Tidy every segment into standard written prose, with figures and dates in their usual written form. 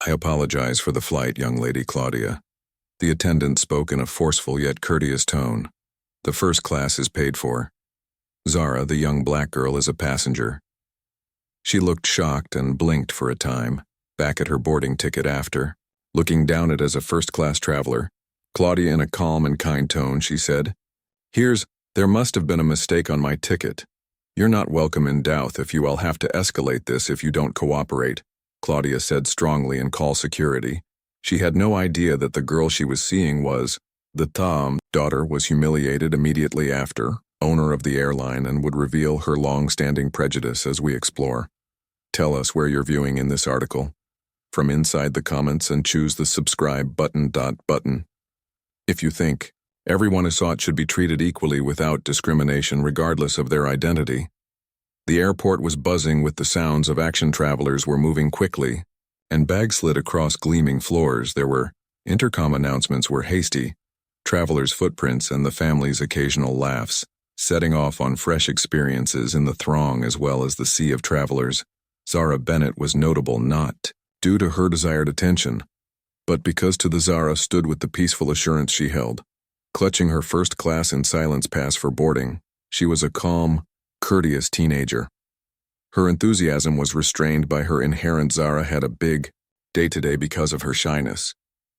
I apologize for the flight, young lady Claudia. The attendant spoke in a forceful yet courteous tone. The first class is paid for. Zara, the young black girl, is a passenger. She looked shocked and blinked for a time, back at her boarding ticket after, looking down it as a first-class traveler. Claudia, in a calm and kind tone, she said, There must have been a mistake on my ticket. You're not welcome in Douth if you will have to escalate this if you don't cooperate, Claudia said strongly and call security. She had no idea that the girl she was seeing was the daughter was humiliated immediately after, owner of the airline, and would reveal her long-standing prejudice as we explore. Tell us where you're viewing in this article. From inside the comments and choose the subscribe button. If you think everyone who saw it should be treated equally without discrimination regardless of their identity. The airport was buzzing with the sounds of action. Travelers were moving quickly, and bags slid across gleaming floors. Intercom announcements were hasty, travelers' footprints and the family's occasional laughs, setting off on fresh experiences in the throng as well as the sea of travelers. Zara Bennett was notable not due to her desired attention, but because to the Zara stood with the peaceful assurance she held. Clutching her first class in silence pass for boarding, she was a calm, courteous teenager. Her enthusiasm was restrained by her inherent. Zara had a big day-to-day because of her shyness.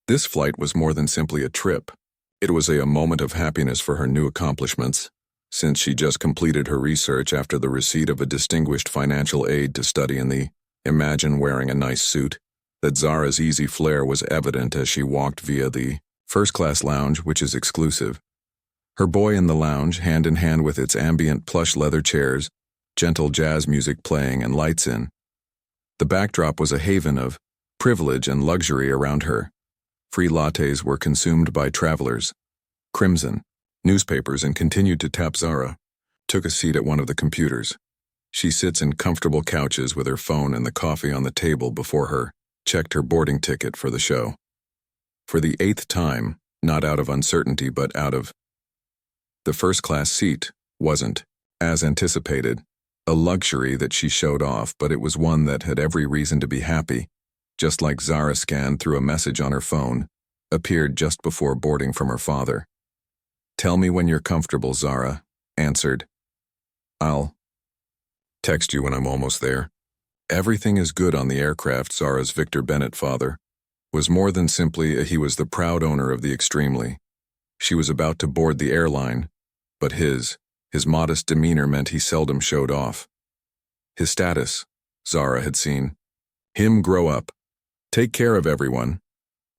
This flight was more than simply a trip. It was a moment of happiness for her new accomplishments, since she just completed her research after the receipt of a distinguished financial aid to study in the imagine wearing a nice suit. That Zara's easy flair was evident as she walked via the first-class lounge, which is exclusive. Her boy in the lounge, hand in hand with its ambient plush leather chairs, gentle jazz music playing and lights in. The backdrop was a haven of privilege and luxury around her. Free lattes were consumed by travelers. Crimson, newspapers, and continued to tap. Zara took a seat at one of the computers. She sits in comfortable couches with her phone and the coffee on the table before her, checked her boarding ticket for the show. For the 8th time, not out of uncertainty but out of the first-class seat wasn't, as anticipated, a luxury that she showed off, but it was one that had every reason to be happy, just like Zara scanned through a message on her phone, appeared just before boarding from her father. Tell me when you're comfortable, Zara answered. I'll text you when I'm almost there. Everything is good on the aircraft. Zara's Victor Bennett father was more than simply he was the proud owner of the extremely. She was about to board the airline, but his modest demeanor meant he seldom showed off. His status, Zara had seen him grow up, take care of everyone,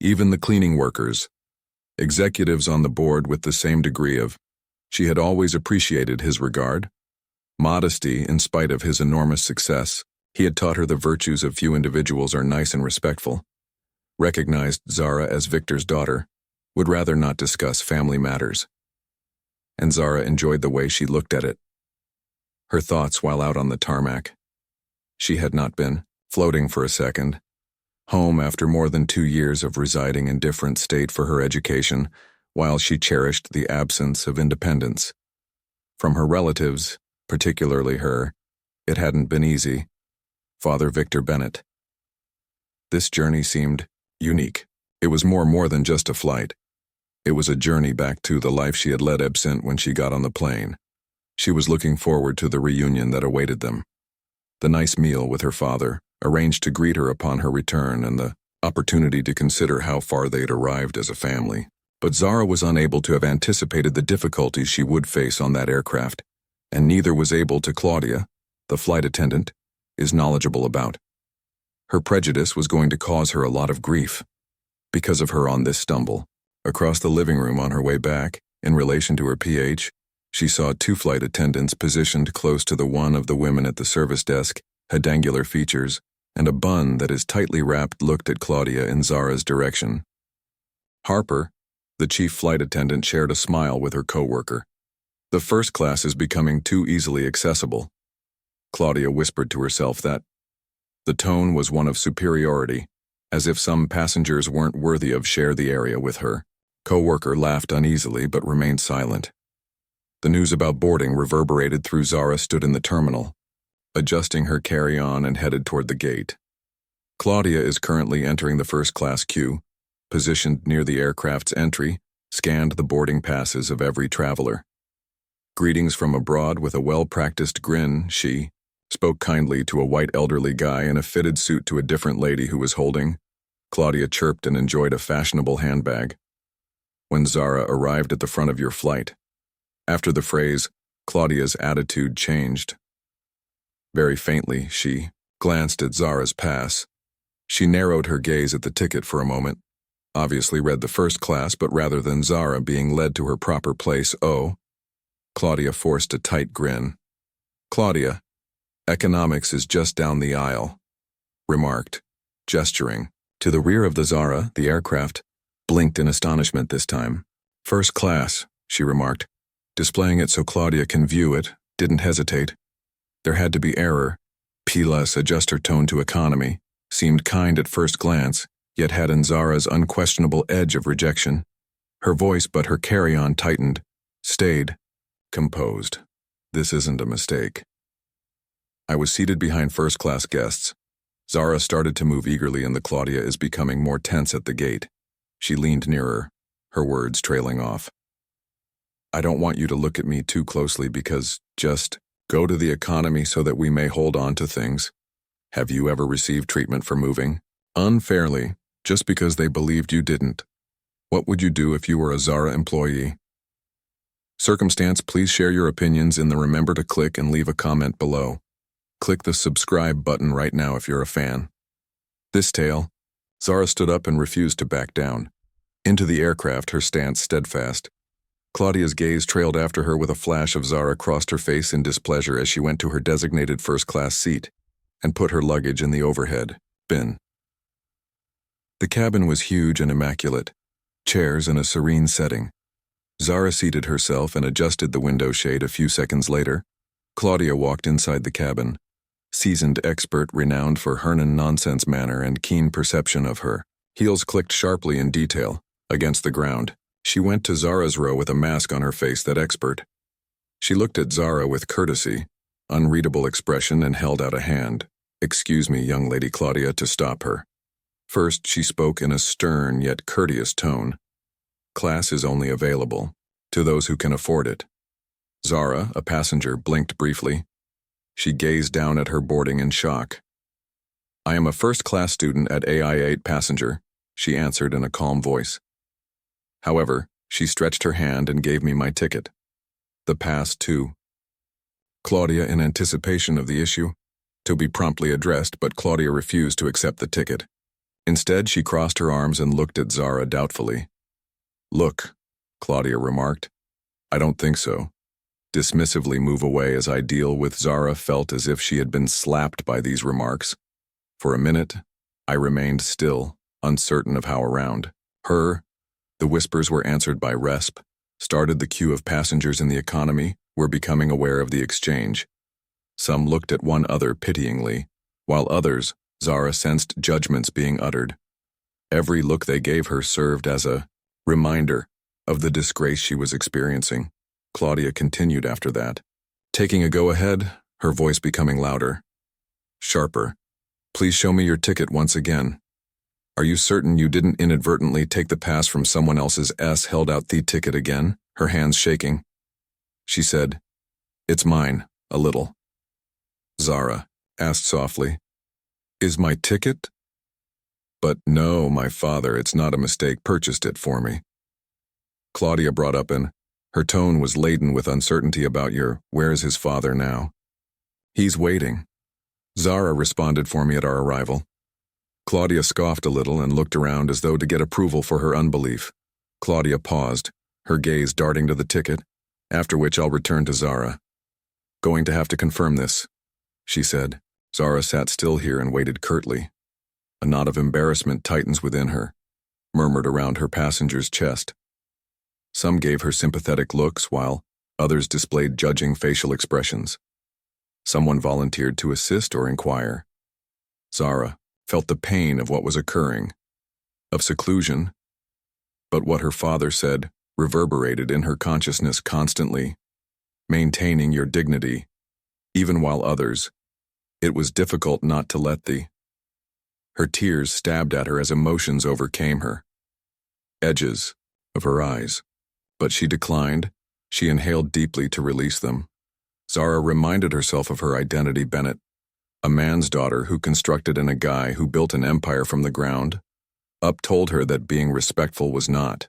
even the cleaning workers, executives on the board with the same degree of. She had always appreciated his regard, modesty in spite of his enormous success. He had taught her the virtues of few individuals are nice and respectful. Recognized Zara as Victor's daughter, would rather not discuss family matters. And Zara enjoyed the way she looked at it. Her thoughts while out on the tarmac. She had not been floating for a second. Home after more than 2 years of residing in different state for her education, while she cherished the absence of independence. From her relatives, particularly her, it hadn't been easy. Father Victor Bennett. This journey seemed unique. It was more than just a flight. It was a journey back to the life she had led absent when she got on the plane. She was looking forward to the reunion that awaited them. The nice meal with her father, arranged to greet her upon her return, and the opportunity to consider how far they had arrived as a family. But Zara was unable to have anticipated the difficulties she would face on that aircraft, and neither was able to. Claudia, the flight attendant, is knowledgeable about. Her prejudice was going to cause her a lot of grief because of her on this stumble. Across the living room on her way back, in relation to her PH, she saw 2 flight attendants positioned close to the one of the women at the service desk, had angular features, and a bun that is tightly wrapped. Looked at Claudia in Zara's direction. Harper, the chief flight attendant, shared a smile with her co-worker. The first class is becoming too easily accessible. Claudia whispered to herself that the tone was one of superiority, as if some passengers weren't worthy of share the area with her. Co-worker laughed uneasily but remained silent. The news about boarding reverberated through. Zara stood in the terminal, adjusting her carry-on and headed toward the gate. Claudia is currently entering the first-class queue, positioned near the aircraft's entry, scanned the boarding passes of every traveler. Greetings from abroad with a well-practiced grin, she spoke kindly to a white elderly guy in a fitted suit to a different lady who was holding. Claudia chirped and enjoyed a fashionable handbag. When Zara arrived at the front of your flight. After the phrase, Claudia's attitude changed. Very faintly, she glanced at Zara's pass. She narrowed her gaze at the ticket for a moment, obviously read the first class, but rather than Zara being led to her proper place, Claudia forced a tight grin. Claudia, economics is just down the aisle, remarked, gesturing. To the rear of the Zara, the aircraft blinked in astonishment this time. First class, she remarked, displaying it so Claudia can view it, didn't hesitate. There had to be error. Pilas adjust her tone to economy, seemed kind at first glance, yet had in Zara's unquestionable edge of rejection. Her voice but her carry-on tightened, stayed, composed. This isn't a mistake. I was seated behind first-class guests. Zara started to move eagerly and the Claudia is becoming more tense at the gate. She leaned nearer, her words trailing off. I don't want you to look at me too closely because just go to the economy so that we may hold on to things. Have you ever received treatment for moving? Unfairly, just because they believed you didn't. What would you do if you were a Zara employee? Circumstance, please share your opinions in the remember to click and leave a comment below. Click the subscribe button right now if you're a fan. This tale, Zara stood up and refused to back down. Into the aircraft, her stance steadfast. Claudia's gaze trailed after her with a flash of Zara crossed her face in displeasure as she went to her designated first-class seat and put her luggage in the overhead bin. The cabin was huge and immaculate, chairs in a serene setting. Zara seated herself and adjusted the window shade a few seconds later. Claudia walked inside the cabin, seasoned expert renowned for Hernan nonsense manner and keen perception of her. Heels clicked sharply in detail, against the ground. She went to Zara's row with a mask on her face that expert. She looked at Zara with courtesy, unreadable expression and held out a hand. Excuse me, young lady Claudia, to stop her. First, she spoke in a stern yet courteous tone. Class is only available to those who can afford it. Zara, a passenger, blinked briefly. She gazed down at her boarding in shock. I am a first-class student at AI-8 passenger, she answered in a calm voice. However, she stretched her hand and gave me my ticket. The pass, too. Claudia, in anticipation of the issue, to be promptly addressed, but Claudia refused to accept the ticket. Instead, she crossed her arms and looked at Zara doubtfully. Look, Claudia remarked. I don't think so. Dismissively move away as I deal with Zara felt as if she had been slapped by these remarks. For a minute, I remained still, uncertain of how around her. The whispers were answered by Resp, started the queue of passengers in the economy, were becoming aware of the exchange. Some looked at one other pityingly, while others, Zara sensed judgments being uttered. Every look they gave her served as a reminder of the disgrace she was experiencing. Claudia continued after that, taking a go-ahead, her voice becoming louder. Sharper. Please show me your ticket once again. Are you certain you didn't inadvertently take the pass from someone else's S? Held out the ticket again, her hands shaking. She said, It's mine, a little. Zara asked softly, Is my ticket? But no, my father, it's not a mistake, purchased it for me. Claudia brought up her tone was laden with uncertainty about where's his father now? He's waiting. Zara responded for me at our arrival. Claudia scoffed a little and looked around as though to get approval for her unbelief. Claudia paused, her gaze darting to the ticket, after which I'll return to Zara. Going to have to confirm this, she said. Zara sat still here and waited curtly. A knot of embarrassment tightens within her, murmured around her passenger's chest. Some gave her sympathetic looks, while others displayed judging facial expressions. Someone volunteered to assist or inquire. Zara felt the pain of what was occurring, of seclusion, but what her father said reverberated in her consciousness constantly, maintaining your dignity, even while others. It was difficult not to let the Her tears stabbed at her as emotions overcame her. Edges of her eyes. But she declined. She inhaled deeply to release them. Zara reminded herself of her identity, Bennett, a man's daughter who constructed in a guy who built an empire from the ground. Up told her that being respectful was not.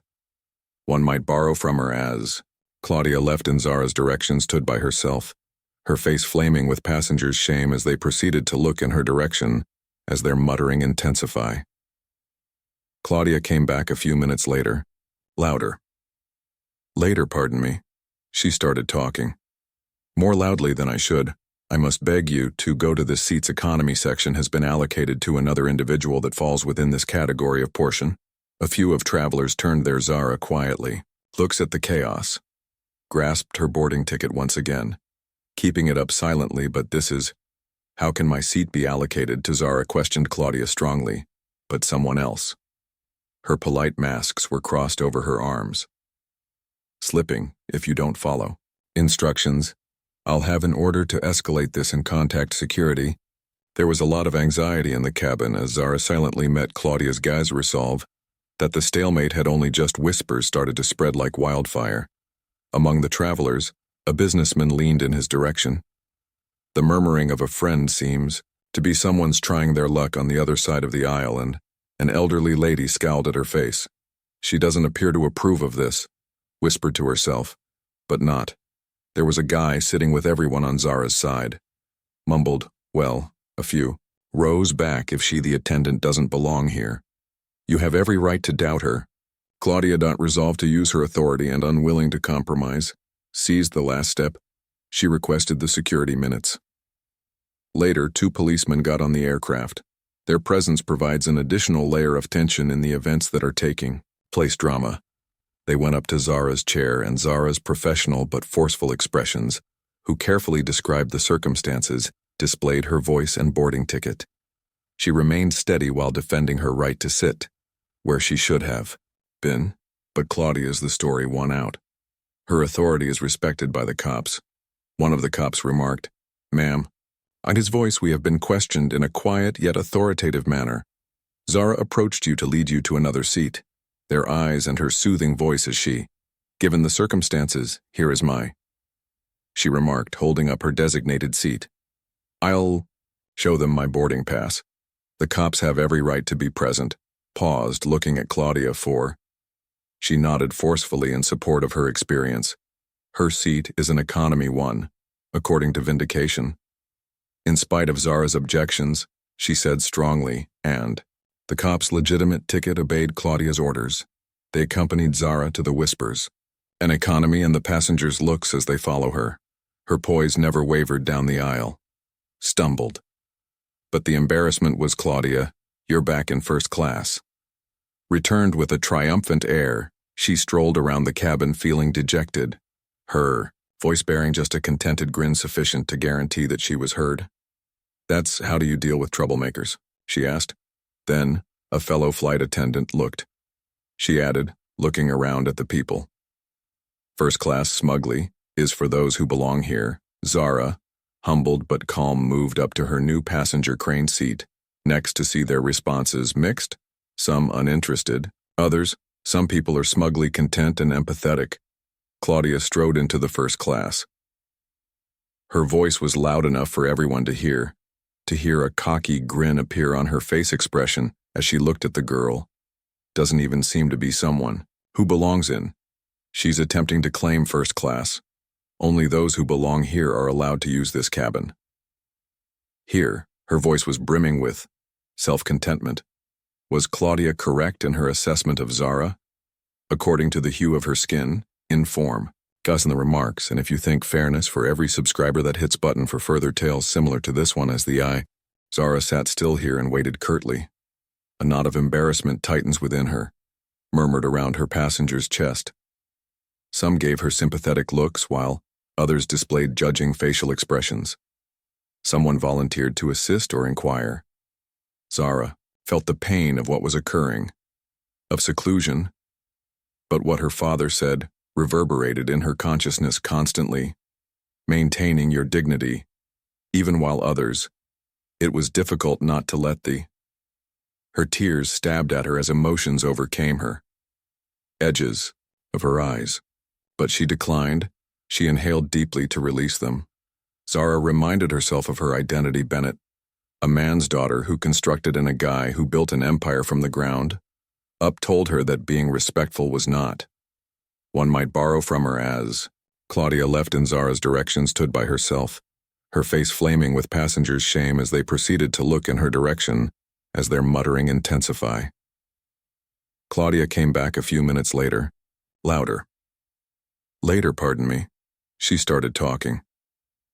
One might borrow from her as. Claudia left in Zara's direction, stood by herself, her face flaming with passengers' shame as they proceeded to look in her direction as their muttering intensify. Claudia came back a few minutes later, louder. Later, pardon me. She started talking. More loudly than I should. I must beg you to go to this seat's economy section has been allocated to another individual that falls within this category of portion. A few of travelers turned their Zara quietly, looks at the chaos, grasped her boarding ticket once again, keeping it up silently. But this is, how can my seat be allocated to Zara? Questioned Claudia strongly, but someone else. Her polite masks were crossed over her arms. Slipping, if you don't follow instructions. I'll have an order to escalate this and contact security. There was a lot of anxiety in the cabin as Zara silently met Claudia's gaze resolve that the stalemate had only just whispers started to spread like wildfire. Among the travelers, a businessman leaned in his direction. The murmuring of a friend seems to be someone's trying their luck on the other side of the aisle, and an elderly lady scowled at her face. She doesn't appear to approve of this, whispered to herself, but not. There was a guy sitting with everyone on Zara's side. Mumbled, well, a few. Rose back if she the attendant doesn't belong here. You have every right to doubt her. Claudia. Resolved to use her authority and unwilling to compromise, seized the last step. She requested the security minutes. Later, 2 policemen got on the aircraft. Their presence provides an additional layer of tension in the events that are taking place. Drama. They went up to Zara's chair, and Zara's professional but forceful expressions, who carefully described the circumstances, displayed her voice and boarding ticket. She remained steady while defending her right to sit, where she should have been, but Claudia's the story won out. Her authority is respected by the cops. One of the cops remarked, "Ma'am." On his voice we have been questioned in a quiet yet authoritative manner. Zara approached you to lead you to another seat. Their eyes and her soothing voice as she, "Given the circumstances, here is my," she remarked, holding up her designated seat. "I'll show them my boarding pass. The cops have every right to be present." Paused, looking at Claudia for. She nodded forcefully in support of her experience. Her seat is an economy one, according to vindication. In spite of Zara's objections, she said strongly, and the cops' legitimate ticket obeyed Claudia's orders. They accompanied Zara to the whispers, an economy, and the passengers' looks as they follow her. Her poise never wavered down the aisle. Stumbled. But the embarrassment was Claudia, "You're back in first class." Returned with a triumphant air, she strolled around the cabin feeling dejected, her voice bearing just a contented grin sufficient to guarantee that she was heard. "That's how do you deal with troublemakers?" she asked. Then, a fellow flight attendant looked. She added, looking around at the people. "First class smugly is for those who belong here." Zara, humbled but calm, moved up to her new passenger crane seat, next to see their responses mixed, some uninterested, others, some people are smugly content and empathetic. Claudia strode into the first class. Her voice was loud enough for everyone to hear a cocky grin appear on her face expression as she looked at the girl. Doesn't even seem to be someone who belongs in. She's attempting to claim first class. Only those who belong here are allowed to use this cabin. Here, her voice was brimming with self-contentment. Was Claudia correct in her assessment of Zara? According to the hue of her skin, in form. Gus in the remarks, and if you think fairness for every subscriber that hits button for further tales similar to this one as the eye. Zara sat still here and waited curtly. A knot of embarrassment tightens within her, murmured around her passenger's chest. Some gave her sympathetic looks while others displayed judging facial expressions. Someone volunteered to assist or inquire. Zara felt the pain of what was occurring, of seclusion, but what her father said reverberated in her consciousness constantly, maintaining your dignity, even while others. It was difficult not to let the Her tears stabbed at her as emotions overcame her. Edges of her eyes. But she declined. She inhaled deeply to release them. Zara reminded herself of her identity, Bennett, a man's daughter who constructed in a guy who built an empire from the ground. Up told her that being respectful was not. One might borrow from her as. Claudia left in Zara's direction, stood by herself, her face flaming with passengers' shame as they proceeded to look in her direction as their muttering intensify. Claudia came back a few minutes later, louder. Later, pardon me. She started talking.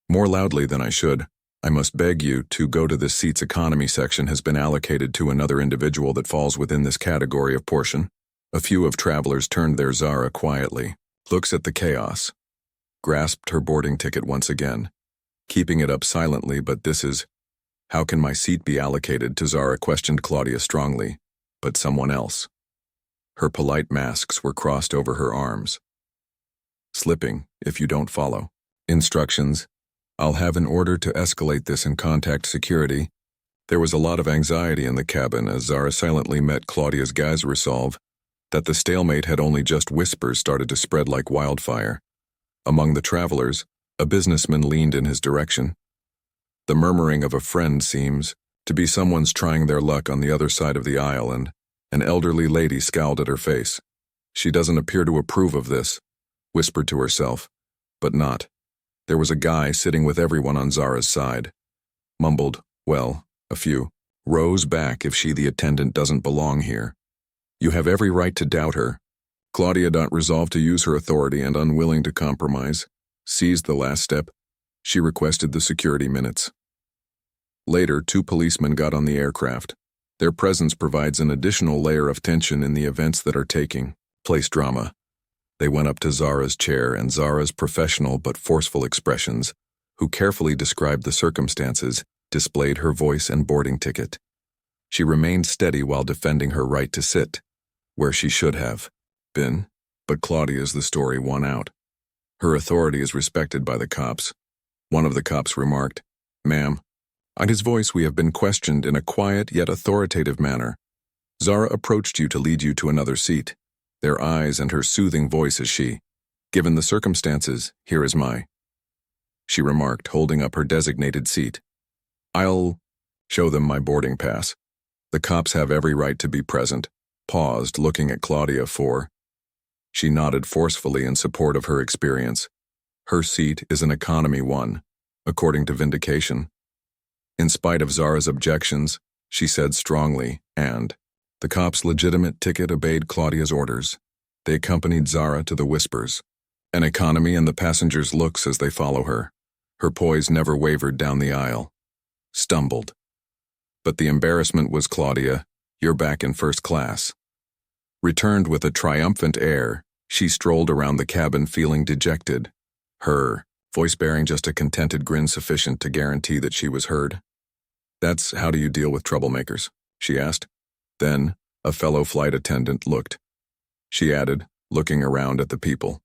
More loudly than I should. I must beg you to go to this seat's economy section has been allocated to another individual that falls within this category of portion. A few of travelers turned their Zara quietly, looks at the chaos, grasped her boarding ticket once again, keeping it up silently, but this is, how can my seat be allocated to Zara, questioned Claudia strongly, but someone else. Her polite masks were crossed over her arms. Slipping, if you don't follow. Instructions. I'll have an order to escalate this and contact security. There was a lot of anxiety in the cabin as Zara silently met Claudia's gaze resolve that the stalemate had only just whispers started to spread like wildfire. Among the travelers, a businessman leaned in his direction. The murmuring of a friend seems to be someone's trying their luck on the other side of the aisle, and an elderly lady scowled at her face. She doesn't appear to approve of this, whispered to herself, but not. There was a guy sitting with everyone on Zara's side. Mumbled, well, a few. Rose back if she the attendant doesn't belong here. You have every right to doubt her. Claudia resolved to use her authority and unwilling to compromise, seized the last step. She requested the security minutes. Later, 2 policemen got on the aircraft. Their presence provides an additional layer of tension in the events that are taking place. Drama. They went up to Zara's chair and Zara's professional but forceful expressions, who carefully described the circumstances, displayed her voice and boarding ticket. She remained steady while defending her right to sit, where she should have been, but Claudia's the story won out. Her authority is respected by the cops. One of the cops remarked, "Ma'am." On his voice we have been questioned in a quiet yet authoritative manner. Zara approached you to lead you to another seat. Their eyes and her soothing voice as she, given the circumstances, here is my, she remarked, holding up her designated seat. I'll show them my boarding pass. The cops have every right to be present. Paused, looking at Claudia for. She nodded forcefully in support of her experience. Her seat is an economy one, according to vindication. In spite of Zara's objections, she said strongly, and the cop's legitimate ticket obeyed Claudia's orders. They accompanied Zara to the whispers, an economy, and the passengers' looks as they follow her. Her poise never wavered down the aisle. Stumbled. But the embarrassment was, Claudia, you're back in first class. Returned with a triumphant air, she strolled around the cabin feeling dejected, her voice bearing just a contented grin sufficient to guarantee that she was heard. That's how do you deal with troublemakers? She asked. Then, a fellow flight attendant looked. She added, looking around at the people.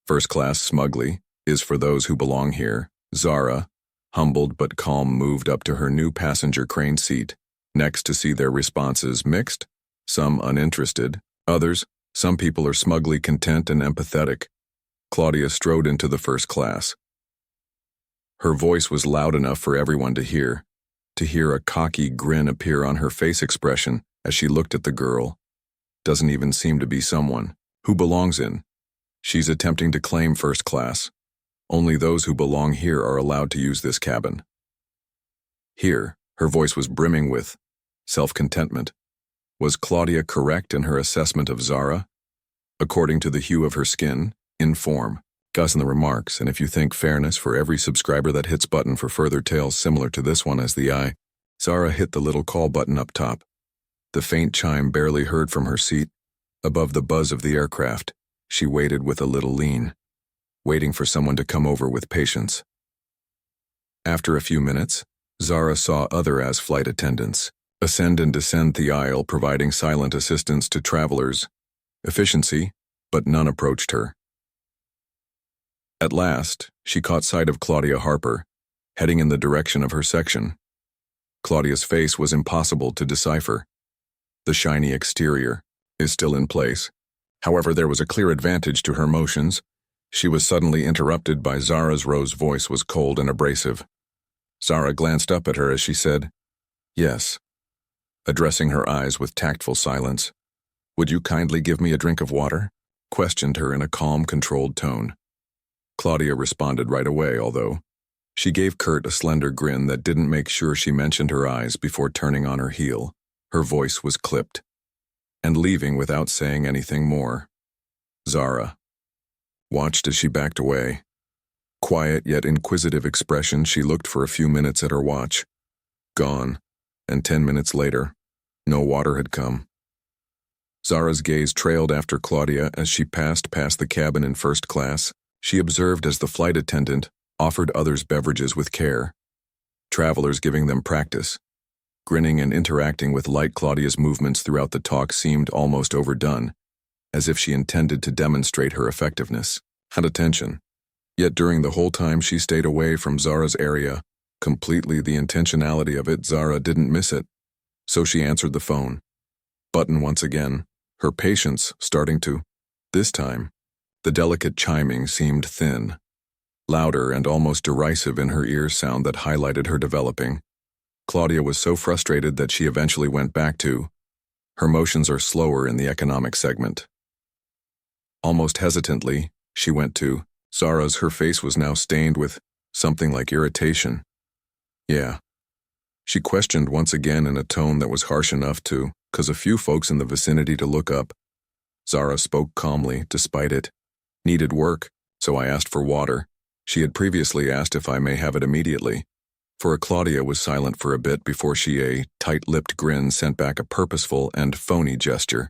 First class, smugly, is for those who belong here. Zara, humbled but calm, moved up to her new passenger crane seat, next to see their responses mixed, some uninterested, others, some people are smugly content and empathetic. Claudia strode into the first class. Her voice was loud enough for everyone to hear a cocky grin appear on her face expression as she looked at the girl. Doesn't even seem to be someone who belongs in. She's attempting to claim first class. Only those who belong here are allowed to use this cabin. Here, her voice was brimming with self-contentment. Was Claudia correct in her assessment of Zara? According to the hue of her skin, in form, Gus in the remarks, and if you think fairness for every subscriber that hits button for further tales similar to this one as the eye, Zara hit the little call button up top. The faint chime barely heard from her seat. Above the buzz of the aircraft, she waited with a little lean, waiting for someone to come over with patience. After a few minutes, Zara saw other as flight attendants ascend and descend the aisle, providing silent assistance to travelers. Efficiency, but none approached her. At last, she caught sight of Claudia Harper, heading in the direction of her section. Claudia's face was impossible to decipher. The shiny exterior is still in place. However, there was a clear advantage to her motions. She was suddenly interrupted by Zara's voice was cold and abrasive. Zara glanced up at her as she said, "Yes," addressing her eyes with tactful silence. "Would you kindly give me a drink of water?" questioned her in a calm, controlled tone. Claudia responded right away, although she gave Kurt a slender grin that didn't make sure she mentioned her eyes before turning on her heel. Her voice was clipped, and leaving without saying anything more. Zara watched as she backed away. Quiet yet inquisitive expression, she looked for a few minutes at her watch. Gone, and 10 minutes later, no water had come. Zara's gaze trailed after Claudia as she passed past the cabin in first class. She observed as the flight attendant offered others beverages with care, travelers giving them practice. Grinning and interacting with light, Claudia's movements throughout the talk seemed almost overdone, as if she intended to demonstrate her effectiveness and attention. Yet during the whole time she stayed away from Zara's area, completely the intentionality of it, Zara didn't miss it. So she answered the phone button once again, her patience starting to. This time, the delicate chiming seemed thin, louder and almost derisive in her ears, sound that highlighted her developing. Claudia was so frustrated that she eventually went back to, "Her motions are slower in the economic segment." Almost hesitantly, she went to Zara's. Her face was now stained with something like irritation. "Yeah?" she questioned once again in a tone that was harsh enough to cause a few folks in the vicinity to look up. Zara spoke calmly, despite it. "Needed work, so I asked for water." She had previously asked if I may have it immediately. Claudia was silent for a bit before a tight-lipped grin sent back a purposeful and phony gesture.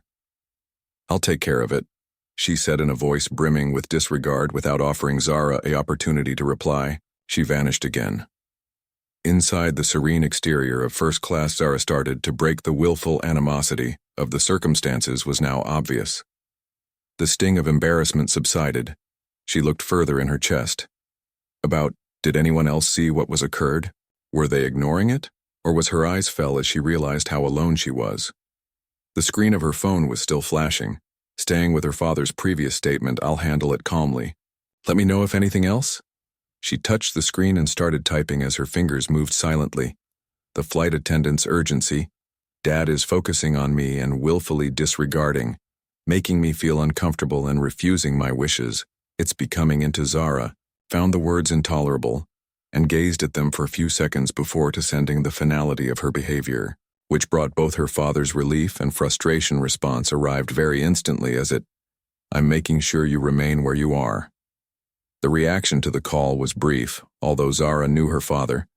"I'll take care of it," she said in a voice brimming with disregard. Without offering Zara an opportunity to reply, she vanished again. Inside the serene exterior of first class, Zara started to break. The willful animosity of the circumstances was now obvious. The sting of embarrassment subsided. She looked further in her chest. Did anyone else see what was occurred? Were they ignoring it? Or was her eyes fell as she realized how alone she was? The screen of her phone was still flashing, staying with her father's previous statement, "I'll handle it calmly. Let me know if anything else." She touched the screen and started typing as her fingers moved silently. The flight attendant's urgency. "Dad is focusing on me and willfully disregarding, making me feel uncomfortable and refusing my wishes. It's becoming." Into Zara found the words intolerable, and gazed at them for a few seconds before sending the finality of her behavior, which brought both her father's relief and frustration response arrived very instantly as it, "I'm making sure you remain where you are." The reaction to the call was brief, although Zara knew her father.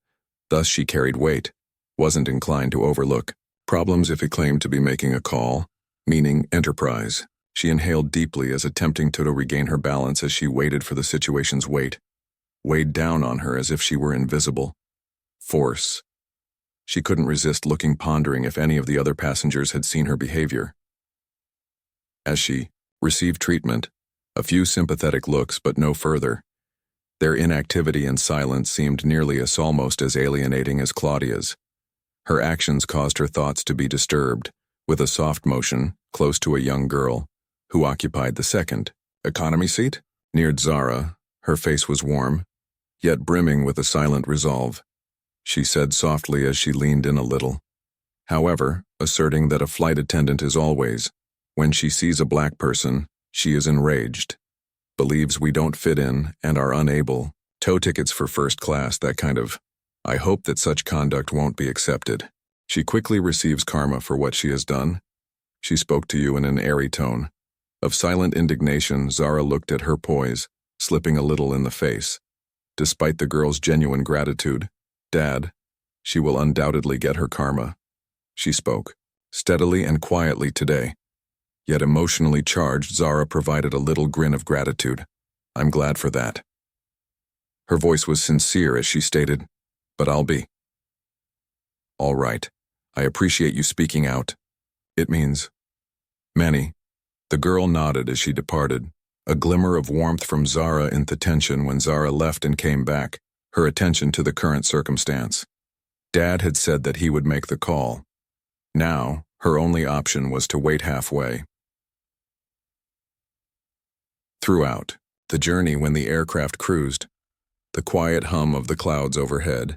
Thus she carried weight, wasn't inclined to overlook problems if it claimed to be making a call, meaning enterprise. She inhaled deeply as attempting to regain her balance as she waited for the situation's weight. Weighed down on her as if she were invisible. Force. She couldn't resist looking, pondering if any of the other passengers had seen her behavior. As she received treatment, a few sympathetic looks but no further. Their inactivity and silence seemed nearly almost as alienating as Claudia's. Her actions caused her thoughts to be disturbed, with a soft motion, close to a young girl, who occupied the second economy seat, near Zara. Her face was warm, yet brimming with a silent resolve. She said softly as she leaned in a little. However, asserting that a flight attendant is always, when she sees a black person, she is enraged, believes we don't fit in and are unable, tow tickets for first class, that kind of. I hope that such conduct won't be accepted. She quickly receives karma for what she has done. She spoke to you in an airy tone. Of silent indignation, Zara looked at her poise, slipping a little in the face. Despite the girl's genuine gratitude, "Dad, she will undoubtedly get her karma." She spoke, steadily and quietly today. Yet emotionally charged, Zara provided a little grin of gratitude. "I'm glad for that." Her voice was sincere as she stated, "But I'll be all right. I appreciate you speaking out. It means many." The girl nodded as she departed, a glimmer of warmth from Zara in the tension when Zara left and came back, her attention to the current circumstance. Dad had said that he would make the call. Now, her only option was to wait halfway. Throughout the journey, when the aircraft cruised, the quiet hum of the clouds overhead,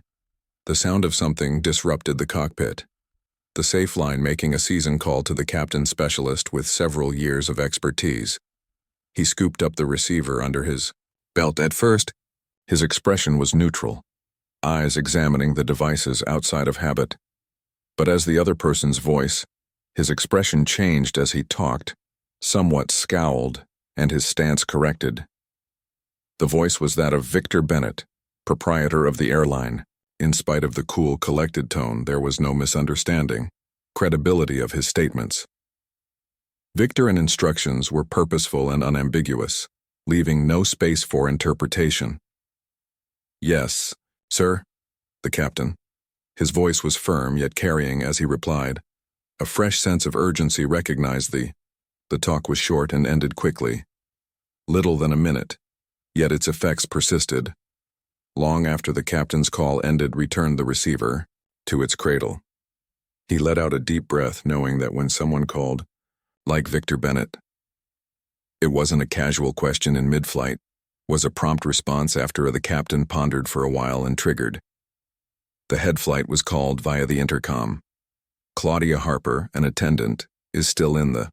the sound of something disrupted the cockpit. The safe line making a season call to the captain specialist with several years of expertise. He scooped up the receiver under his belt. At first, his expression was neutral, eyes examining the devices outside of habit. But as the other person's voice, his expression changed as he talked, somewhat scowled, and his stance corrected. The voice was that of Victor Bennett, proprietor of the airline. In spite of the cool, collected tone, there was no misunderstanding. Credibility of his statements. Victor and instructions were purposeful and unambiguous, leaving no space for interpretation. "Yes, sir," the captain. His voice was firm yet carrying as he replied. A fresh sense of urgency recognized the talk was short and ended quickly. Little than a minute, yet its effects persisted. Long after the captain's call ended, returned the receiver to its cradle. He let out a deep breath, knowing that when someone called, like Victor Bennett, it wasn't a casual question in mid-flight, was a prompt response after the captain pondered for a while and triggered. The head flight was called via the intercom. Claudia Harper, an attendant, is still in the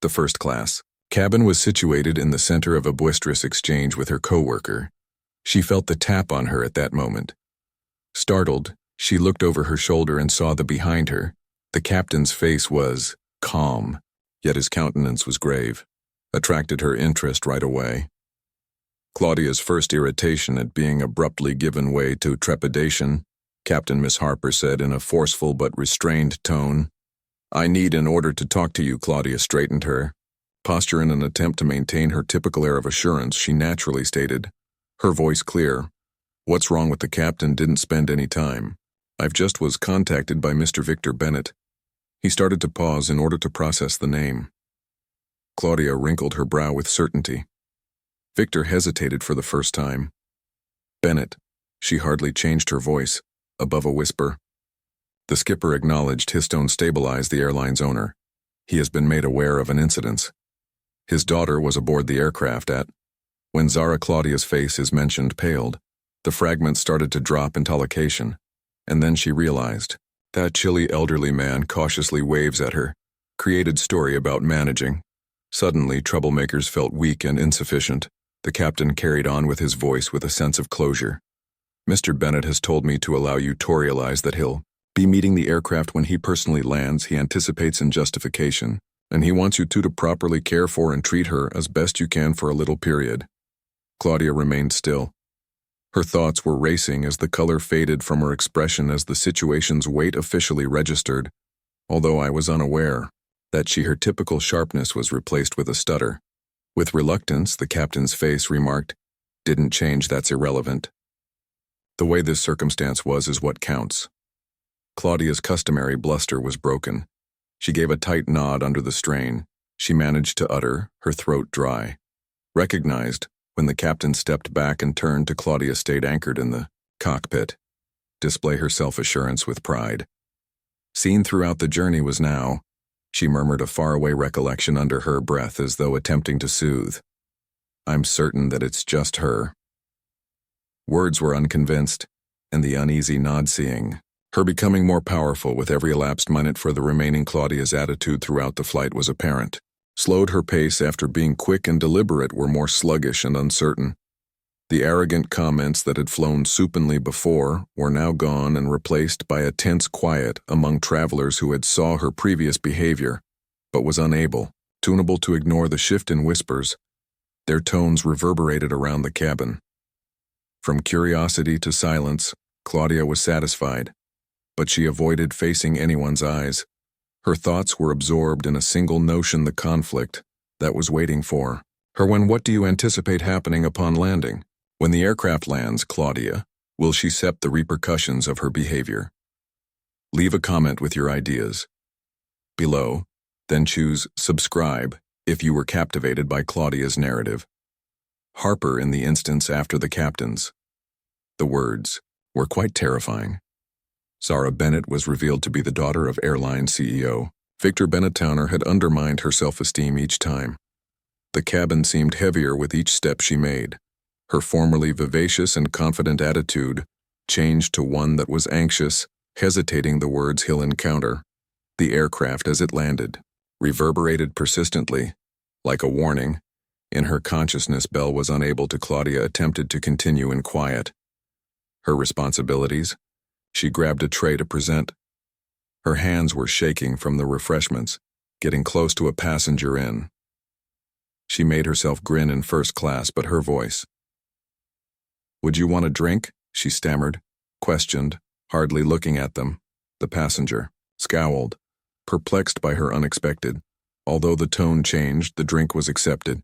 first class. Cabin was situated in the center of a boisterous exchange with her coworker. She felt the tap on her at that moment. Startled, she looked over her shoulder and saw that behind her, the captain's face was calm, yet his countenance was grave, attracted her interest right away. Claudia's first irritation at being abruptly given way to trepidation, Captain Miss Harper said in a forceful but restrained tone. "I need an order to talk to you." Claudia straightened her posture in an attempt to maintain her typical air of assurance. She naturally stated, her voice clear. "What's wrong with the captain?" Didn't spend any time. "I've just was contacted by Mr. Victor Bennett." He started to pause in order to process the name. Claudia wrinkled her brow with certainty. Victor hesitated for the first time. "Bennett." She hardly changed her voice, above a whisper. The skipper acknowledged. His tone stabilized the airline's owner. He has been made aware of an incident. His daughter was aboard the aircraft at. When Zara Claudia's face is mentioned paled, the fragments started to drop into location, and then she realized. That chilly elderly man cautiously waves at her. Created story about managing. Suddenly, troublemakers felt weak and insufficient. The captain carried on with his voice with a sense of closure. "Mr. Bennett has told me to allow you to realize that he'll be meeting the aircraft when he personally lands. He anticipates in justification, and he wants you to properly care for and treat her as best you can for a little period." Claudia remained still. Her thoughts were racing as the color faded from her expression as the situation's weight officially registered, although I was unaware that her typical sharpness was replaced with a stutter. With reluctance, the captain's face remarked, "Didn't change, that's irrelevant. The way this circumstance was is what counts." Claudia's customary bluster was broken. She gave a tight nod under the strain. She managed to utter, her throat dry. Recognized, when the captain stepped back and turned to Claudia, stayed anchored in the cockpit. Display her self-assurance with pride. Seen throughout the journey was now. She murmured a faraway recollection under her breath as though attempting to soothe. "I'm certain that it's just her." Words were unconvinced, and the uneasy nod seeing. Her becoming more powerful with every elapsed minute for the remaining. Claudia's attitude throughout the flight was apparent. Slowed her pace after being quick and deliberate were more sluggish and uncertain. The arrogant comments that had flown supinely before were now gone and replaced by a tense quiet among travelers who had saw her previous behavior, but was tunable to ignore the shift in whispers. Their tones reverberated around the cabin. From curiosity to silence, Claudia was satisfied, but she avoided facing anyone's eyes. Her thoughts were absorbed in a single notion: the conflict that was waiting for her. What do you anticipate happening upon landing? When the aircraft lands, Claudia, will she accept the repercussions of her behavior? Leave a comment with your ideas below, then choose subscribe if you were captivated by Claudia's narrative. Harper in the instance after the captain's. The words were quite terrifying. Zara Bennett was revealed to be the daughter of airline CEO. Victor Bennett Towner had undermined her self-esteem each time. The cabin seemed heavier with each step she made. Her formerly vivacious and confident attitude changed to one that was anxious, hesitating the words he'll encounter. The aircraft, as it landed, reverberated persistently, like a warning. In her consciousness, Belle was unable to. Claudia attempted to continue in quiet. Her responsibilities? She grabbed a tray to present. Her hands were shaking from the refreshments, getting close to a passenger in. She made herself grin in first class, but her voice. "Would you want a drink?" she stammered, questioned, hardly looking at them. The passenger scowled, perplexed by her unexpected. Although the tone changed, the drink was accepted.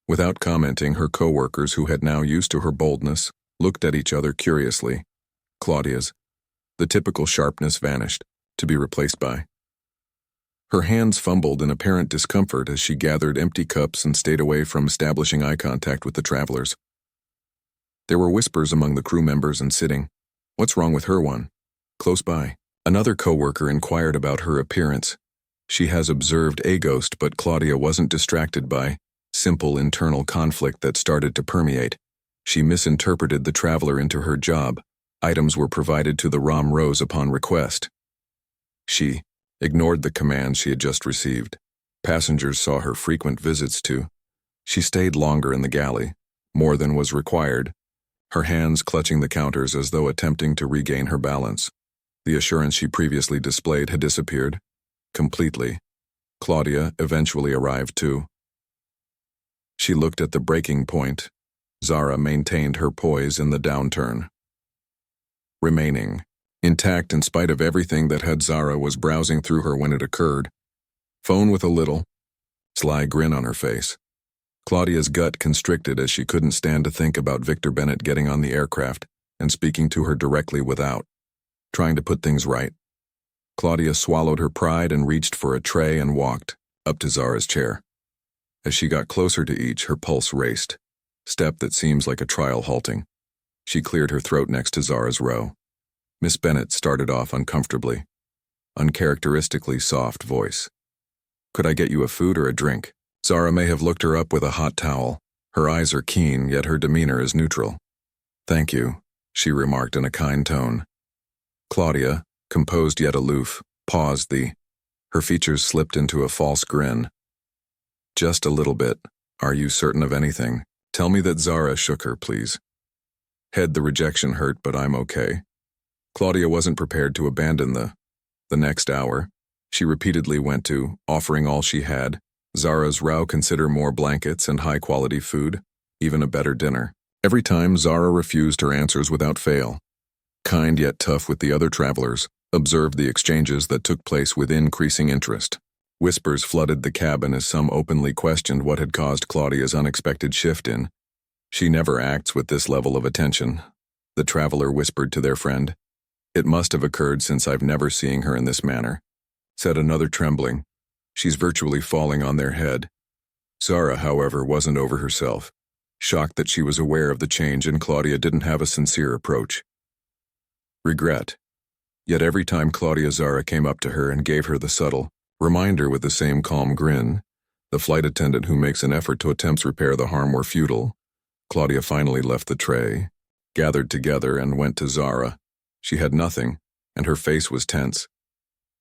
Without commenting, her co-workers, who had now used to her boldness, looked at each other curiously. Claudia's, the typical sharpness vanished, to be replaced by. Her hands fumbled in apparent discomfort as she gathered empty cups and stayed away from establishing eye contact with the travelers. There were whispers among the crew members and sitting. "What's wrong with her one?" Close by, another co-worker inquired about her appearance. She has observed a ghost, but Claudia wasn't distracted by simple internal conflict that started to permeate. She misinterpreted the traveler into her job. Items were provided to the Ram Rose upon request. She ignored the commands she had just received. Passengers saw her frequent visits to. She stayed longer in the galley, more than was required, her hands clutching the counters as though attempting to regain her balance. The assurance she previously displayed had disappeared completely. Claudia eventually arrived too. She looked at the breaking point. Zara maintained her poise in the downturn. Remaining intact in spite of everything that had. Zara was browsing through her when it occurred. Phone with a little sly grin on her face. Claudia's gut constricted as she couldn't stand to think about Victor Bennett getting on the aircraft and speaking to her directly without trying to put things right. Claudia swallowed her pride and reached for a tray and walked up to Zara's chair. As she got closer to each, her pulse raced, step that seems like a trial halting. She cleared her throat next to Zara's row. Miss Bennett started off uncomfortably. Uncharacteristically soft voice. "Could I get you a food or a drink?" Zara may have looked her up with a hot towel. Her eyes are keen, yet her demeanor is neutral. "Thank you," she remarked in a kind tone. Claudia, composed yet aloof, paused. Her features slipped into a false grin. "Just a little bit. Are you certain of anything? Tell me that." Zara shook her, please. Head, the rejection hurt, but I'm okay. Claudia wasn't prepared to abandon the next hour. She repeatedly went to, offering all she had. Zara's row, consider more blankets and high-quality food, even a better dinner. Every time, Zara refused her answers without fail. Kind yet tough with the other travelers, observed the exchanges that took place with increasing interest. Whispers flooded the cabin as some openly questioned what had caused Claudia's unexpected shift in. "She never acts with this level of attention," the traveler whispered to their friend. "It must have occurred since I've never seen her in this manner," said another, trembling. "She's virtually falling on their head." Zara, however, wasn't over herself, shocked that she was aware of the change, and Claudia didn't have a sincere approach. Regret. Yet every time Zara came up to her and gave her the subtle reminder with the same calm grin, the flight attendant who makes an effort to attempts repair the harm were futile. Claudia finally left the tray, gathered together, and went to Zara. She had nothing, and her face was tense.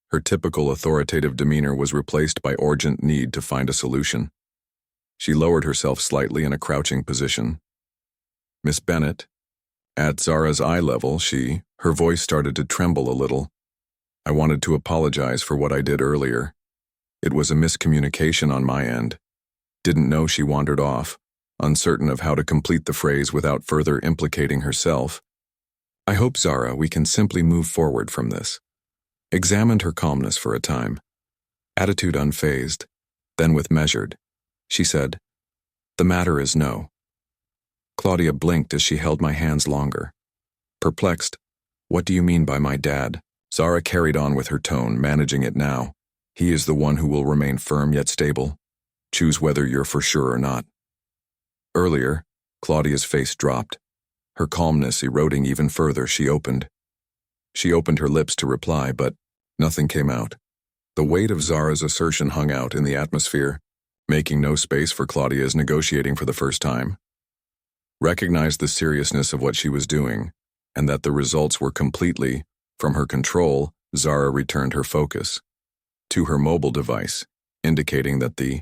Her typical authoritative demeanor was replaced by urgent need to find a solution. She lowered herself slightly in a crouching position. "Miss Bennett." At Zara's eye level, her voice started to tremble a little. "I wanted to apologize for what I did earlier. It was a miscommunication on my end." Didn't know. She wandered off, uncertain of how to complete the phrase without further implicating herself. "I hope, Zara, we can simply move forward from this." Examined her calmness for a time. Attitude unfazed, then with measured. She said, "The matter is no." Claudia blinked as she held my hands longer. Perplexed. "What do you mean by my dad?" Zara carried on with her tone, managing it now. "He is the one who will remain firm yet stable. Choose whether you're for sure or not." Earlier, Claudia's face dropped. Her calmness eroding even further, she opened. She opened her lips to reply, but nothing came out. The weight of Zara's assertion hung out in the atmosphere, making no space for Claudia's negotiating for the first time. Recognized the seriousness of what she was doing, and that the results were completely from her control, Zara returned her focus to her mobile device, indicating that the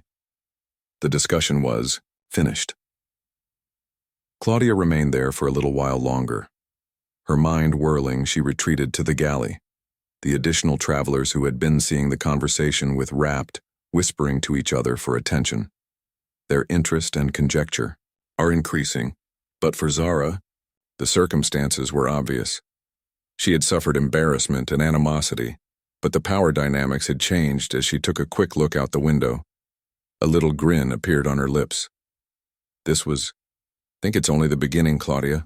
discussion was finished. Claudia remained there for a little while longer. Her mind whirling, she retreated to the galley. The additional travelers who had been seeing the conversation with rapt, whispering to each other for attention. Their interest and conjecture are increasing, but for Zara, the circumstances were obvious. She had suffered embarrassment and animosity, but the power dynamics had changed as she took a quick look out the window. A little grin appeared on her lips. Think it's only the beginning, Claudia.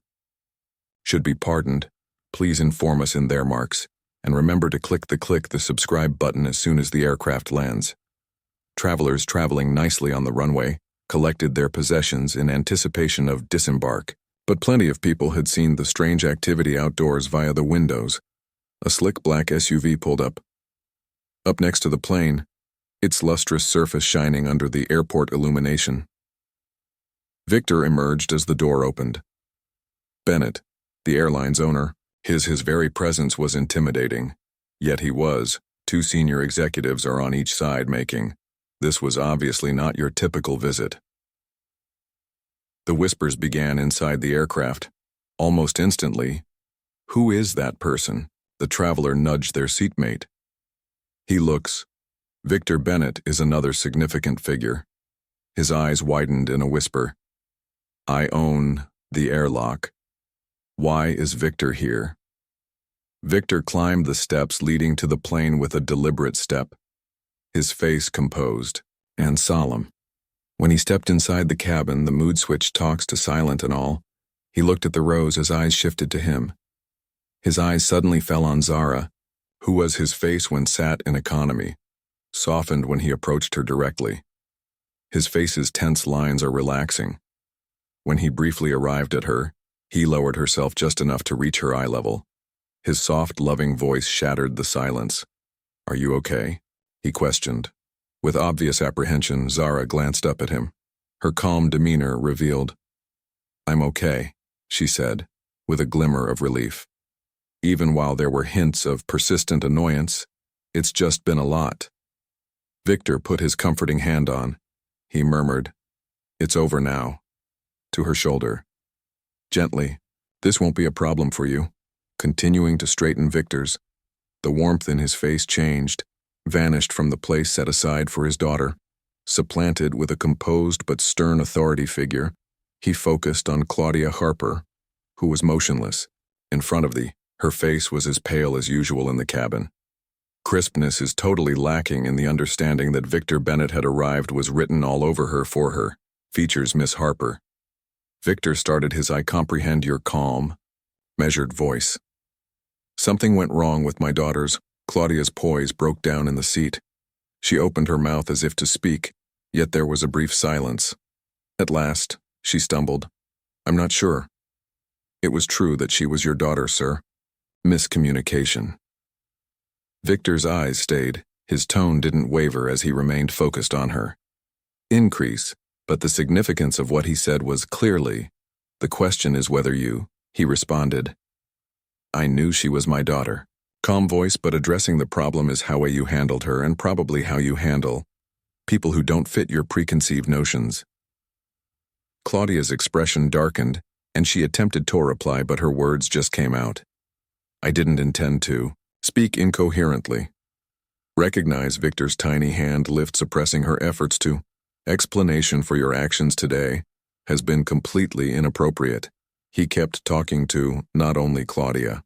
Should be pardoned. Please inform us in their marks, and remember to click the subscribe button as soon as the aircraft lands. Travelers traveling nicely on the runway collected their possessions in anticipation of disembark, but plenty of people had seen the strange activity outdoors via the windows. A slick black SUV pulled up. Up next to the plane, its lustrous surface shining under the airport illumination. Victor emerged as the door opened. Bennett, the airline's owner, his very presence was intimidating. Yet he was. 2 senior executives are on each side making. This was obviously not your typical visit. The whispers began inside the aircraft. Almost instantly, "Who is that person?" The traveler nudged their seatmate. "He looks." Victor Bennett is another significant figure. His eyes widened in a whisper. "I own the airlock. Why is Victor here?" Victor climbed the steps leading to the plane with a deliberate step, his face composed and solemn. When he stepped inside the cabin, the mood switch talks to silent and all. He looked at the rows as eyes shifted to him. His eyes suddenly fell on Zara, who was his face when sat in economy, softened when he approached her directly. His face's tense lines are relaxing. When he briefly arrived at her, he lowered herself just enough to reach her eye level. His soft, loving voice shattered the silence. "Are you okay?" he questioned. With obvious apprehension, Zara glanced up at him. Her calm demeanor revealed. "I'm okay," she said, with a glimmer of relief. Even while there were hints of persistent annoyance, "It's just been a lot." Victor put his comforting hand on. He murmured, "It's over now," to her shoulder. Gently, "This won't be a problem for you." Continuing to straighten Victor's, the warmth in his face changed, vanished from the place set aside for his daughter. Supplanted with a composed but stern authority figure, he focused on Claudia Harper, who was motionless, in front of her face was as pale as usual in the cabin. Crispness is totally lacking in the understanding that Victor Bennett had arrived was written all over her for her. Features Miss Harper. Victor started his "I comprehend your calm, measured voice." "Something went wrong with my daughters." Claudia's poise broke down in the seat. She opened her mouth as if to speak, yet there was a brief silence. At last, she stumbled. "I'm not sure." "It was true that she was your daughter, sir." "Miscommunication." Victor's eyes stayed. His tone didn't waver as he remained focused on her. Increase, but the significance of what he said was clearly, "The question is whether you," he responded. "I knew she was my daughter." Calm voice, but addressing the problem is how you handled her and probably how you handle people who don't fit your preconceived notions. Claudia's expression darkened, and she attempted to reply, but her words just came out. "I didn't intend to." Speak incoherently. Recognize Victor's tiny hand lift, suppressing her efforts to. "Explanation for your actions today has been completely inappropriate." He kept talking to not only Claudia.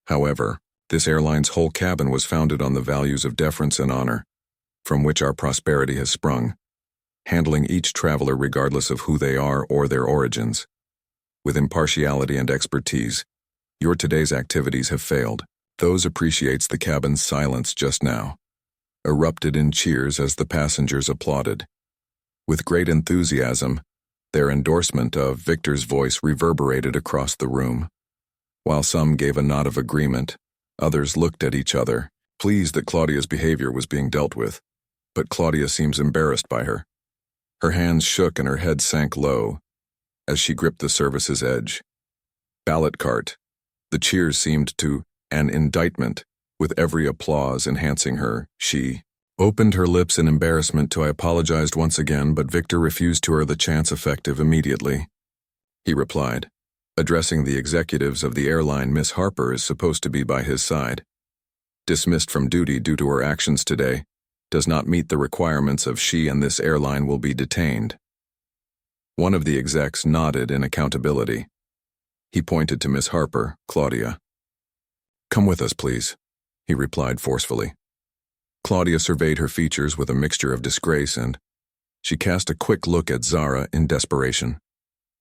However, this airline's whole cabin was founded on the values of deference and honor, from which our prosperity has sprung, handling each traveler regardless of who they are or their origins. With impartiality and expertise, your today's activities have failed. Those appreciates the cabin's silence just now. Erupted in cheers as the passengers applauded. With great enthusiasm, their endorsement of Victor's voice reverberated across the room. While some gave a nod of agreement, Others looked at each other, pleased that Claudia's behavior was being dealt with, but Claudia seems embarrassed by her. Her hands shook and her head sank low as she gripped the service's edge. Ballot cart. The cheers seemed to an indictment, with every applause enhancing her. She opened her lips in embarrassment to I apologized once again, but Victor refused to her the chance effective immediately. He replied, addressing the executives of the airline. Miss Harper is supposed to be by his side. Dismissed from duty due to her actions today, does not meet the requirements of she and this airline will be detained. One of the execs nodded in accountability. He pointed to Miss Harper, Claudia. Come with us, please, he replied forcefully. Claudia surveyed her features with a mixture of disgrace and she cast a quick look at Zara in desperation.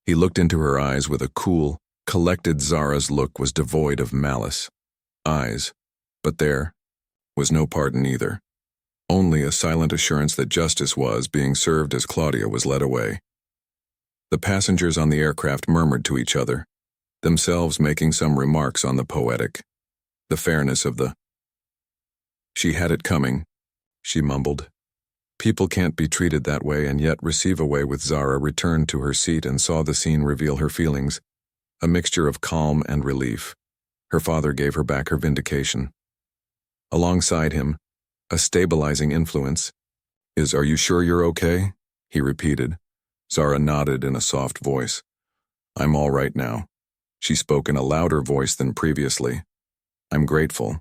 He looked into her eyes with a cool, collected. Zara's look was devoid of malice. Eyes, but there was no pardon either. Only a silent assurance that justice was being served as Claudia was led away. The passengers on the aircraft murmured to each other, themselves making some remarks on the poetic, the fairness of the. She had it coming, she mumbled. People can't be treated that way and yet receive away with. Zara returned to her seat and saw the scene reveal her feelings, a mixture of calm and relief. Her father gave her back her vindication. Alongside him, a stabilizing influence. Are you sure you're okay? He repeated. Zara nodded in a soft voice. I'm all right now. She spoke in a louder voice than previously. I'm grateful.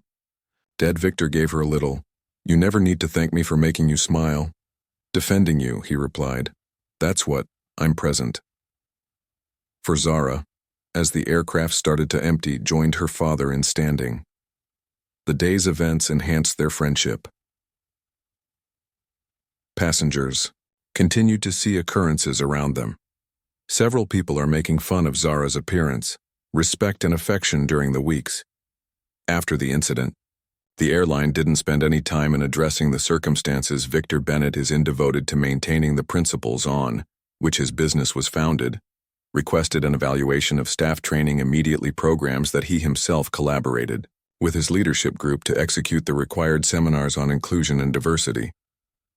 Dead Victor gave her a little. You never need to thank me for making you smile. Defending you, he replied. That's what, I'm present. For Zara, as the aircraft started to empty, joined her father in standing. The day's events enhanced their friendship. Passengers continued to see occurrences around them. Several people are making fun of Zara's appearance, respect and affection during the weeks. After the incident, the airline didn't spend any time in addressing the circumstances. Victor Bennett is devoted to maintaining the principles on which his business was founded, requested an evaluation of staff training immediately, programs that he himself collaborated with his leadership group to execute the required seminars on inclusion and diversity.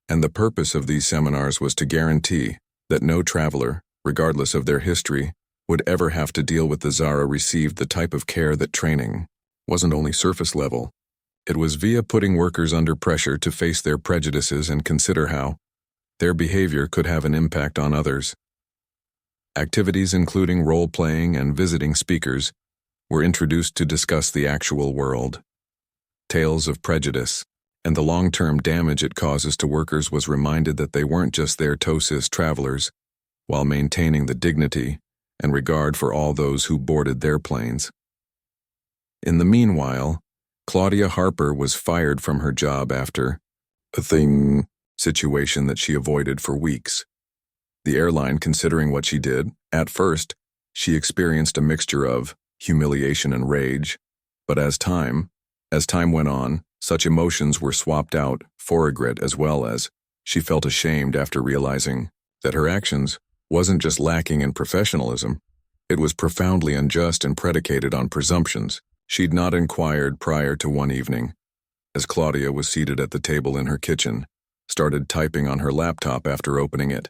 And the purpose of these seminars was to guarantee that no traveler, regardless of their history, would ever have to deal with. The Zara received the type of care that training wasn't only surface level. It was via putting workers under pressure to face their prejudices and consider how their behavior could have an impact on others. Activities including role-playing and visiting speakers were introduced to discuss the actual world. Tales of prejudice and the long-term damage it causes to workers was reminded that they weren't just there to assist travelers, while maintaining the dignity and regard for all those who boarded their planes. In the meanwhile, Claudia Harper was fired from her job after a situation that she avoided for weeks. The airline considering what she did. At first, she experienced a mixture of humiliation and rage, but as time went on, such emotions were swapped out for regret, as well as she felt ashamed after realizing that her actions wasn't just lacking in professionalism, it was profoundly unjust and predicated on presumptions she'd not inquired prior to. One evening, as Claudia was seated at the table in her kitchen, started typing on her laptop after opening it.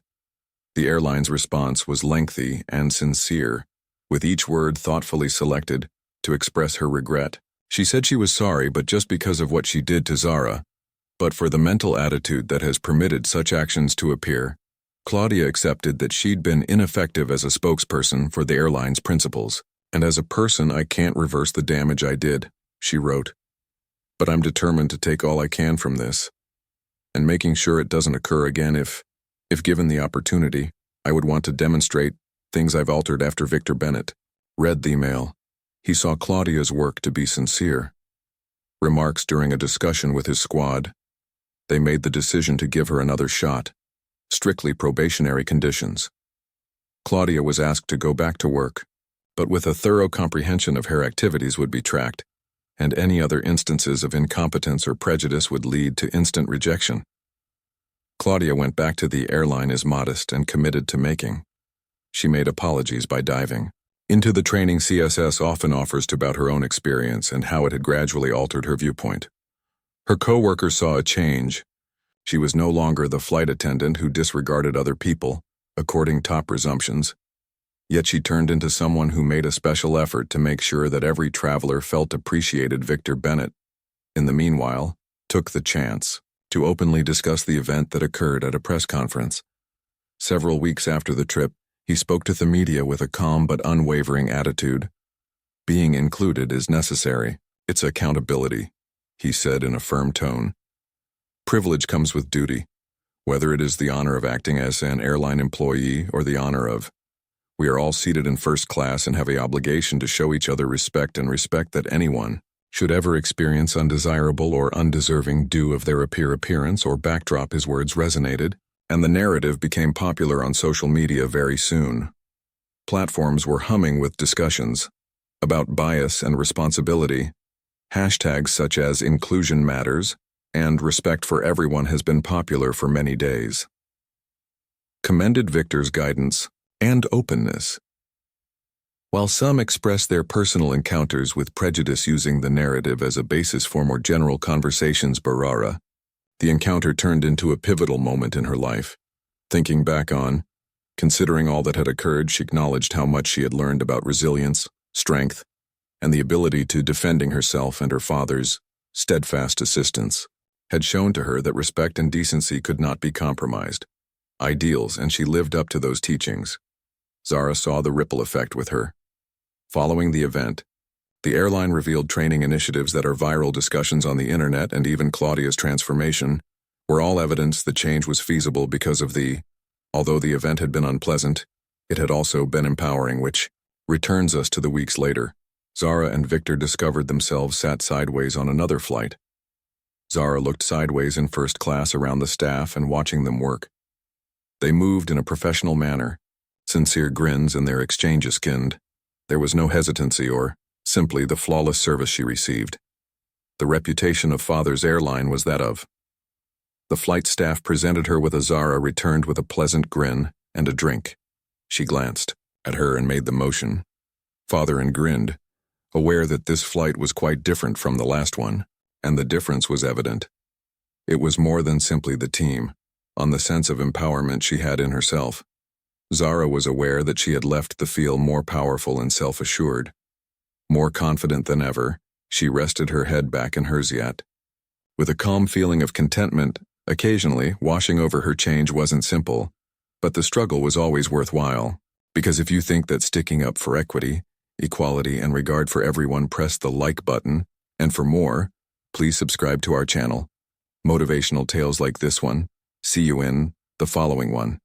The airline's response was lengthy and sincere, with each word thoughtfully selected to express her regret. She said she was sorry, but just because of what she did to Zara, but for the mental attitude that has permitted such actions to appear. Claudia accepted that she'd been ineffective as a spokesperson for the airline's principles. And as a person, I can't reverse the damage I did, she wrote. But I'm determined to take all I can from this, and making sure it doesn't occur again. If given the opportunity, I would want to demonstrate things I've altered. After Victor Bennett read the email, he saw Claudia's work to be sincere. Remarks during a discussion with his squad, they made the decision to give her another shot, strictly probationary conditions. Claudia was asked to go back to work, but with a thorough comprehension of her activities would be tracked, and any other instances of incompetence or prejudice would lead to instant rejection. Claudia went back to the airline as modest and committed to making. She made apologies by diving Into the training CSS often offers about her own experience and how it had gradually altered her viewpoint. Her co-workers saw a change. She was no longer the flight attendant who disregarded other people, according top presumptions. Yet she turned into someone who made a special effort to make sure that every traveler felt appreciated. Victor Bennett, in the meanwhile, took the chance to openly discuss the event that occurred at a press conference. Several weeks after the trip, he spoke to the media with a calm but unwavering attitude. "Being included is necessary. It's accountability," he said in a firm tone. "Privilege comes with duty, whether it is the honor of acting as an airline employee or the honor of. We are all seated in first class and have an obligation to show each other respect and respect that anyone should ever experience undesirable or undeserving due of their appearance or backdrop." His words resonated, and the narrative became popular on social media very soon. Platforms were humming with discussions about bias and responsibility. Hashtags such as inclusion matters and respect for everyone has been popular for many days. Commended Victor's guidance and openness. While some express their personal encounters with prejudice using the narrative as a basis for more general conversations, Barara, the encounter turned into a pivotal moment in her life. Thinking back on, considering all that had occurred, she acknowledged how much she had learned about resilience, strength, and the ability to defending herself, and her father's steadfast assistance had shown to her that respect and decency could not be compromised. Ideals, and she lived up to those teachings. Zara saw the ripple effect with her. Following the event, the airline revealed training initiatives that are viral discussions on the internet, and even Claudia's transformation were all evidence that change was feasible because of although the event had been unpleasant, it had also been empowering, which returns us to the weeks later. Zara and Victor discovered themselves sat sideways on another flight. Zara looked sideways in first class around the staff and watching them work. They moved in a professional manner, sincere grins in their exchanges skinned. There was no hesitancy or simply the flawless service she received. The reputation of Father's Airline was that of. The flight staff presented her with a Zara returned with a pleasant grin and a drink. She glanced at her and made the motion. Father and grinned, aware that this flight was quite different from the last one, and the difference was evident. It was more than simply the team, on the sense of empowerment she had in herself. Zara was aware that she had left the field more powerful and self-assured. More confident than ever, she rested her head back in hers yet. With a calm feeling of contentment, occasionally washing over her change wasn't simple, but the struggle was always worthwhile, because if you think that sticking up for equity, equality, and regard for everyone, press the like button, and for more, please subscribe to our channel. Motivational tales like this one. See you in the following one.